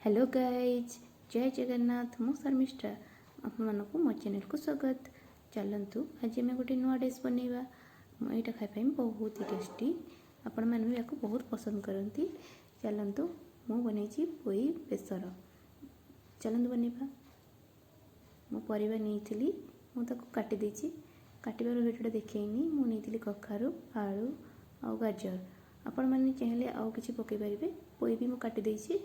Hello guys, जय जगन्नाथ। मु शर्मिष्ठा आपको मो चैनल को स्वागत। चलतु आज आम गोटे नुआ डिश बनैबा। यहाँ खाई बहुत ही टेस्टी, आपण मैंने भी बहुत पसंद करती। चलतु मु बनई पोई बेसर। चलतु बनैबा। मो परिवा नहीं मुझे काटी देछि। काटिबार वीडियो देखनी मुझे कखारु आलू आ गाजर। आपण मैंने चाहिए आउ कि पकई पारे। पोई भी मुझे काटी देछि।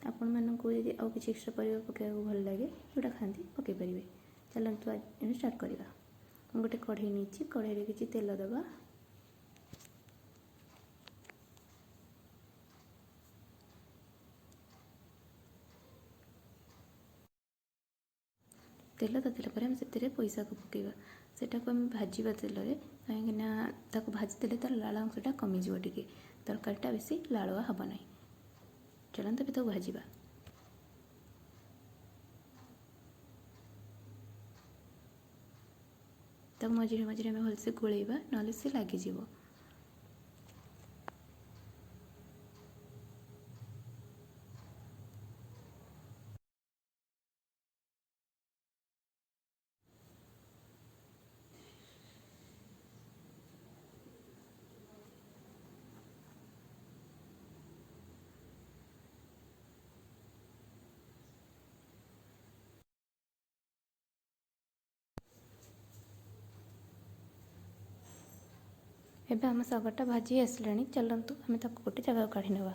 आपण मानू यदि आउ कि एक्सट्रा परिवा पकड़ा भल लगे जोटा खाती पकई पारे। चलतु आज स्टार्ट करवा। गोटे कढ़ई नहीं, कढ़ई किसी तेल दबा। तेल तातिला पर से पैसा को पकेबा। सेटा को आम भाजवा तेल कहीं भाजीदे तार लाल अंशटा कमिज टे। तरकारीटा बेसी लालुआ हम ना। चलते भी भाजवा। तब मझे मझे आम भलसे गोलैबा ना से लगिज। एबे आम सागटा भाजी आसला। चलतु आम गोटे जगह काढ़ी नवा।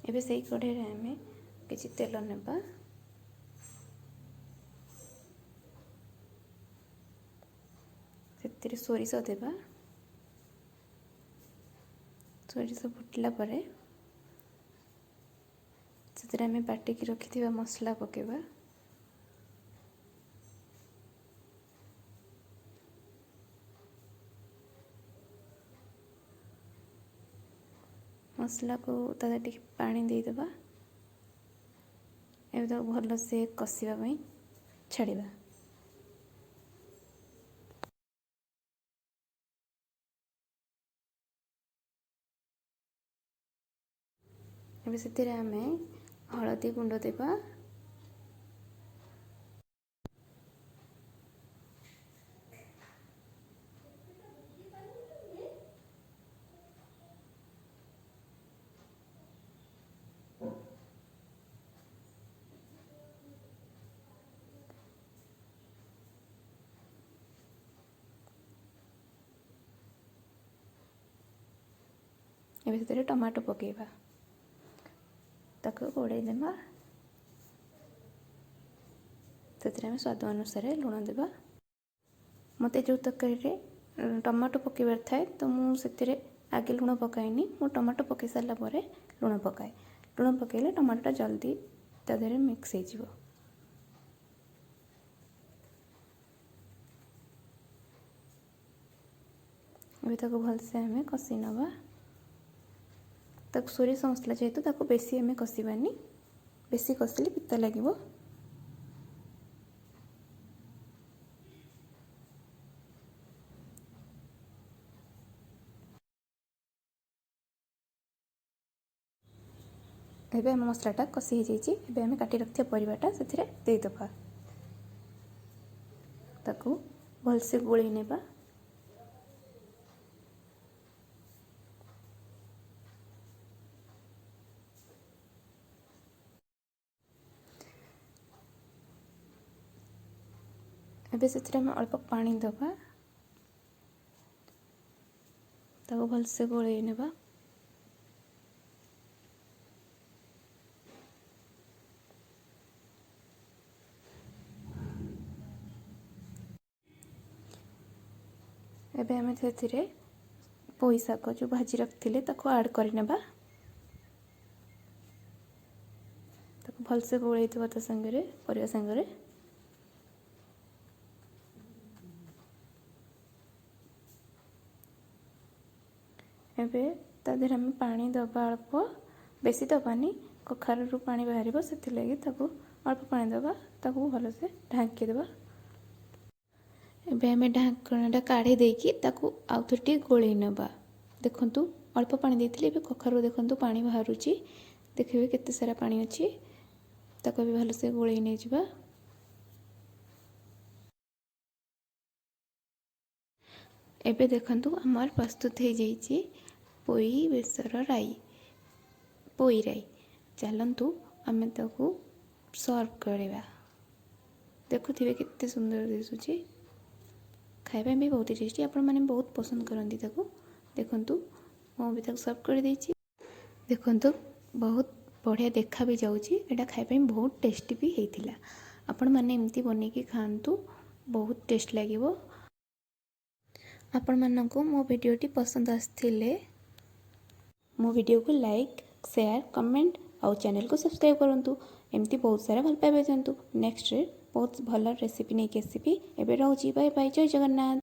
एबे से कढ़ई आम किसी तेल नेबा। से सोरिष देवा। सोरिष फुटला परे से आम बाटिकी रखि मसला पकेबा। मसला को टी पानी देदेबा। ए भल से कषापी छाड़ा। एबे से आम हलदी गुंड देवा। एबे से टमाटो पकेबा। ताको गोड़े देवा। से स्वाद अनुसार लुण देवा। मत जो तरकारी टमाटो पकेबार थाए तो मुझे आगे लुण पकाएनी। मु टमाटो पकई सारा पर लुण पकाए। लुण पकईले टमाटोटा जल्दी तादेह मिक्स हो। भलसे आम कषि नवा। सोरिष मसला जेहेतु बेसी आम कषानी। बेसी कषिले पिता लगे। एबे आम मसलाटा कषि हो जाइए। एबे आम काटी रखिया परिवाटा से देदेबा। ताकू भलसे गोलई नेबा। एबे से अल्प पानी दबा। ताकू भलसे गोलई नेबा। एबे आम से पोई शाग जो भाजी रखिले ताको ऐड करनेबा। ताको भलसे गोलई देबा ता संगे परिवा संगे। एबे तादेह आम पानी दबा। अल्प बेसी दबानी कखारू पानी बाहर से ताकू अल्प पानी दबा ताकू भलसे ढांकी देबा। एबे हमें ढाकणटा काढ़ी देकी ताकू आउ थोड़ी गोळेई नबा। देखंतु अल्प पानी देथिले एबे कखारू देखंतु पानी बाहरुची। देखिबे केते सारा पानी अछि ताकू भी भलसे गोळेई नै जिबा। एबे देखंतु हमर प्रस्तुत हो जाइए पोई बेसर राई पोई राई। चलतु आम ताकू सर्व करवा। देखुथिबे केते सुंदर दिसुची खाइबा भी बहुत टेस्टी आपण माने बहुत पसंद करंती ताकू। देखंतु मो भी ताकू सर्व कर देछि। देखंतु बहुत बढ़िया देखा भी जाउची। एटा खाइबा में बहुत टेस्टी भी हेतिला। आपण माने एमती बने के खांतु बहुत टेस्ट लागिवो। आपण माननको मो वीडियोटी पसंद आस्थिले मो वीडियो को लाइक शेयर कमेंट और चैनल को सब्सक्राइब करंतु। एमती बहुत सारा भल पाइबा जानतु। नेक्स्ट रे बहुत भल रेसिपी नहीं के आसीबी। एबे रहउची बाय बाय जय जगन्नाथ।